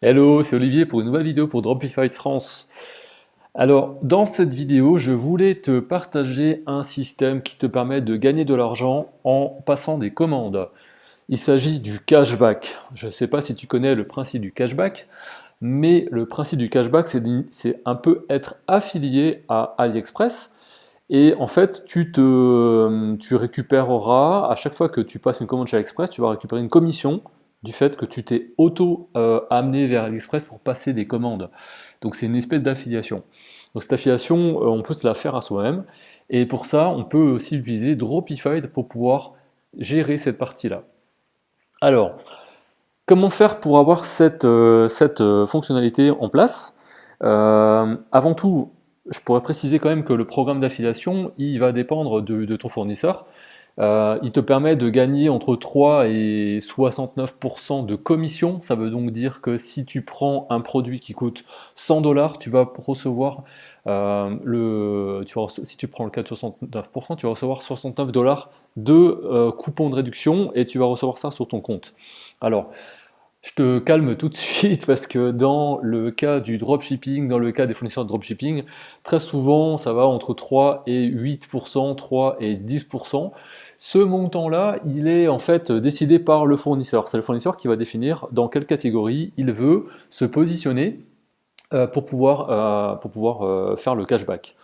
Hello, c'est Olivier pour une nouvelle vidéo pour Dropify France. Alors, dans cette vidéo, je voulais te partager un système qui te permet de gagner de l'argent en passant des commandes. Il s'agit du cashback. Je ne sais pas si tu connais le principe du cashback, mais le principe du cashback, c'est un peu être affilié à AliExpress. Et en fait, tu récupéreras, à chaque fois que tu passes une commande chez AliExpress, tu vas récupérer une commission du fait que tu t'es auto-amené vers AliExpress pour passer des commandes. Donc c'est une espèce d'affiliation. Donc cette affiliation, on peut se la faire à soi-même. Et pour ça, on peut aussi utiliser Dropify pour pouvoir gérer cette partie-là. Alors, comment faire pour avoir cette fonctionnalité en place? Avant tout, je pourrais préciser quand même que le programme d'affiliation, il va dépendre de ton fournisseur. Il te permet de gagner entre 3 et 69% de commission. Ça veut donc dire que si tu prends un produit qui coûte 100 dollars, tu vas recevoir si tu prends le cas de 69%, tu vas recevoir 69 dollars de coupons de réduction et tu vas recevoir ça sur ton compte. Alors, je te calme tout de suite parce que dans le cas du dropshipping, dans le cas des fournisseurs de dropshipping, très souvent ça va entre 3 et 8%, 3 et 10%. Ce montant-là, il est en fait décidé par le fournisseur. C'est le fournisseur qui va définir dans quelle catégorie il veut se positionner pour pouvoir faire le cashback.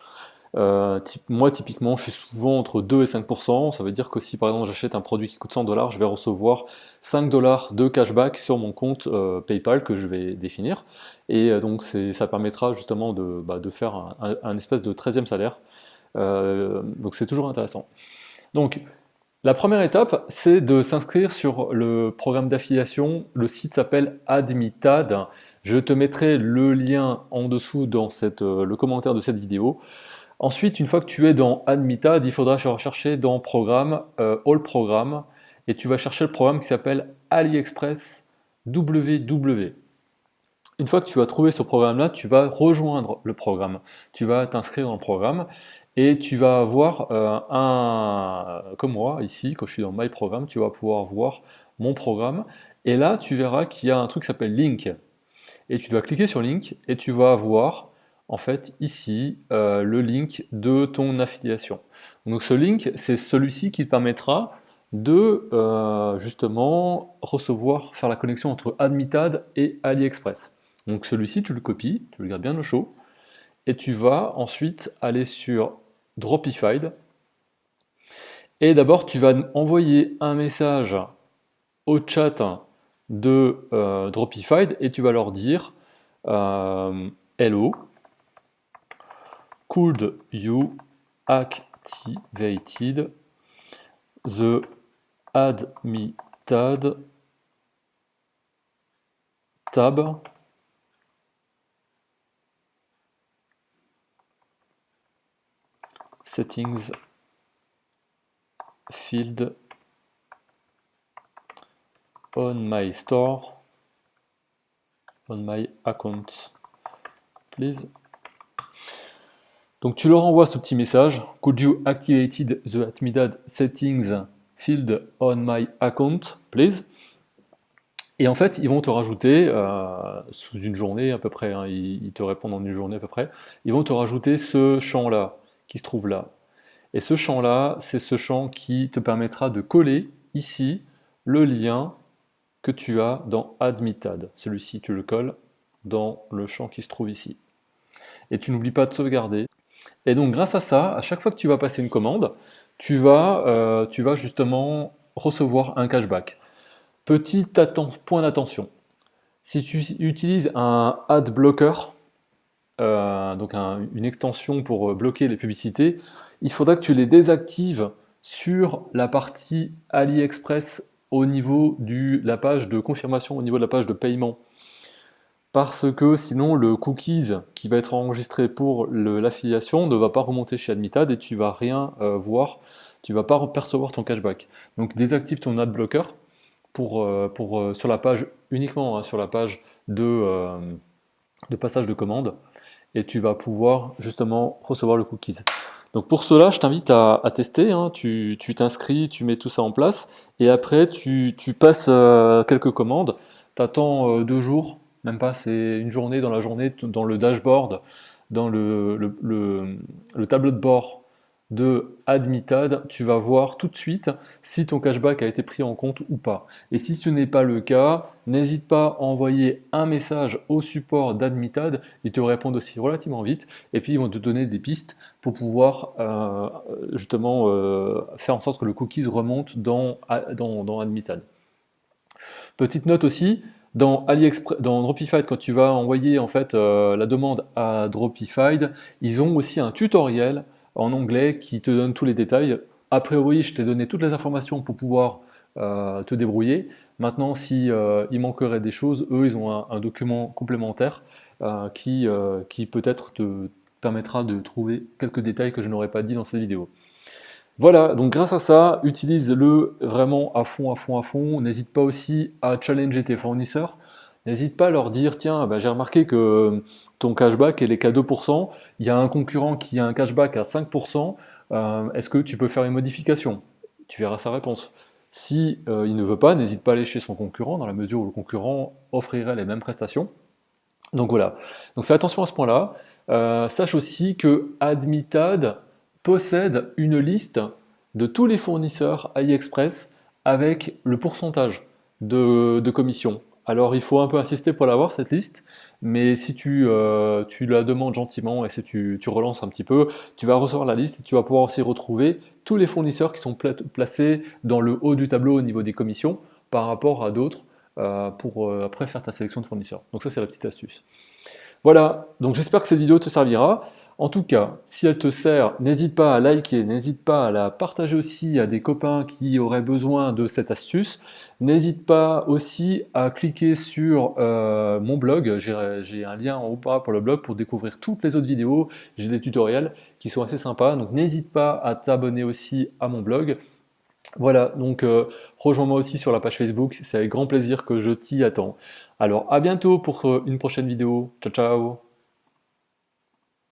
Moi, typiquement, je suis souvent entre 2 et 5%. Ça veut dire que si par exemple j'achète un produit qui coûte 100 dollars, je vais recevoir 5 dollars de cashback sur mon compte PayPal que je vais définir. Et donc ça permettra justement de faire un espèce de 13e salaire. Donc c'est toujours intéressant. Donc la première étape, c'est de s'inscrire sur le programme d'affiliation. Le site s'appelle Admitad. Je te mettrai le lien en dessous dans le commentaire de cette vidéo. Ensuite, une fois que tu es dans Admitad, il faudra rechercher dans Programme, All Programme, et tu vas chercher le programme qui s'appelle AliExpress WW. Une fois que tu as trouvé ce programme-là, tu vas rejoindre le programme. Tu vas t'inscrire dans le programme et tu vas avoir comme moi ici, quand je suis dans My Programme, tu vas pouvoir voir mon programme. Et là, tu verras qu'il y a un truc qui s'appelle Link. Et tu dois cliquer sur Link et tu vas avoir en fait ici le link de ton affiliation. Donc ce link, c'est celui-ci qui te permettra de justement faire la connexion entre Admitad et AliExpress. Donc celui-ci, tu le copies, tu le gardes bien au chaud, et tu vas ensuite aller sur Dropified. Et d'abord, tu vas envoyer un message au chat de Dropified et tu vas leur dire Hello, could you activated the Admitad tab settings field on my store, on my account, please. Donc tu leur envoies ce petit message, could you activated the Admitad settings field on my account, please. Et en fait, ils vont te rajouter, sous une journée à peu près, hein, ils te répondent en une journée à peu près, ils vont te rajouter ce champ-là, qui se trouve là. Et ce champ-là, c'est ce champ qui te permettra de coller ici le lien que tu as dans Admitad. Celui-ci, tu le colles dans le champ qui se trouve ici. Et tu n'oublies pas de sauvegarder. Et donc grâce à ça, à chaque fois que tu vas passer une commande, tu vas justement recevoir un cashback. Point d'attention. Si tu utilises un ad blocker, donc une extension pour bloquer les publicités, il faudra que tu les désactives sur la partie AliExpress au niveau de la page de confirmation, au niveau de la page de paiement. Parce que sinon le cookies qui va être enregistré pour l'affiliation ne va pas remonter chez Admitad et tu vas rien voir, tu vas pas percevoir ton cashback. Donc désactive ton ad blocker sur la page uniquement, hein, sur la page de passage de commande, et tu vas pouvoir justement recevoir le cookies. Donc pour cela, je t'invite à tester, hein. Tu t'inscris, tu mets tout ça en place, et après tu passes quelques commandes, tu attends 2 jours, même pas, c'est une journée dans la journée, dans le dashboard, dans le tableau de bord de Admitad, tu vas voir tout de suite si ton cashback a été pris en compte ou pas. Et si ce n'est pas le cas, n'hésite pas à envoyer un message au support d'Admitad, ils te répondent aussi relativement vite, et puis ils vont te donner des pistes pour pouvoir justement faire en sorte que le cookies remonte dans Admitad. Petite note aussi, dans AliExpress, dans Dropified, quand tu vas envoyer en fait la demande à Dropified, ils ont aussi un tutoriel en anglais qui te donne tous les détails. A priori, je t'ai donné toutes les informations pour pouvoir te débrouiller. Maintenant, si il manquerait des choses, eux, ils ont un document complémentaire qui peut-être te permettra de trouver quelques détails que je n'aurais pas dit dans cette vidéo. Voilà, donc grâce à ça, utilise-le vraiment à fond, à fond, à fond. N'hésite pas aussi à challenger tes fournisseurs. N'hésite pas à leur dire, tiens, bah, j'ai remarqué que ton cashback est qu'à 2%, il y a un concurrent qui a un cashback à 5%, est-ce que tu peux faire une modification? Tu verras sa réponse. Si il ne veut pas, n'hésite pas à aller chez son concurrent, dans la mesure où le concurrent offrirait les mêmes prestations. Donc voilà, donc fais attention à ce point-là. Sache aussi que Admitad possède une liste de tous les fournisseurs AliExpress avec le pourcentage de commission. Alors il faut un peu insister pour l'avoir cette liste, mais si tu la demandes gentiment et si tu relances un petit peu, tu vas recevoir la liste et tu vas pouvoir aussi retrouver tous les fournisseurs qui sont placés dans le haut du tableau au niveau des commissions par rapport à d'autres pour après faire ta sélection de fournisseurs. Donc ça c'est la petite astuce. Voilà, donc j'espère que cette vidéo te servira. En tout cas, si elle te sert, n'hésite pas à liker, n'hésite pas à la partager aussi à des copains qui auraient besoin de cette astuce. N'hésite pas aussi à cliquer sur mon blog, j'ai un lien en haut pour le blog pour découvrir toutes les autres vidéos. J'ai des tutoriels qui sont assez sympas, donc n'hésite pas à t'abonner aussi à mon blog. Voilà, donc rejoins-moi aussi sur la page Facebook, c'est avec grand plaisir que je t'y attends. Alors à bientôt pour une prochaine vidéo. Ciao ciao!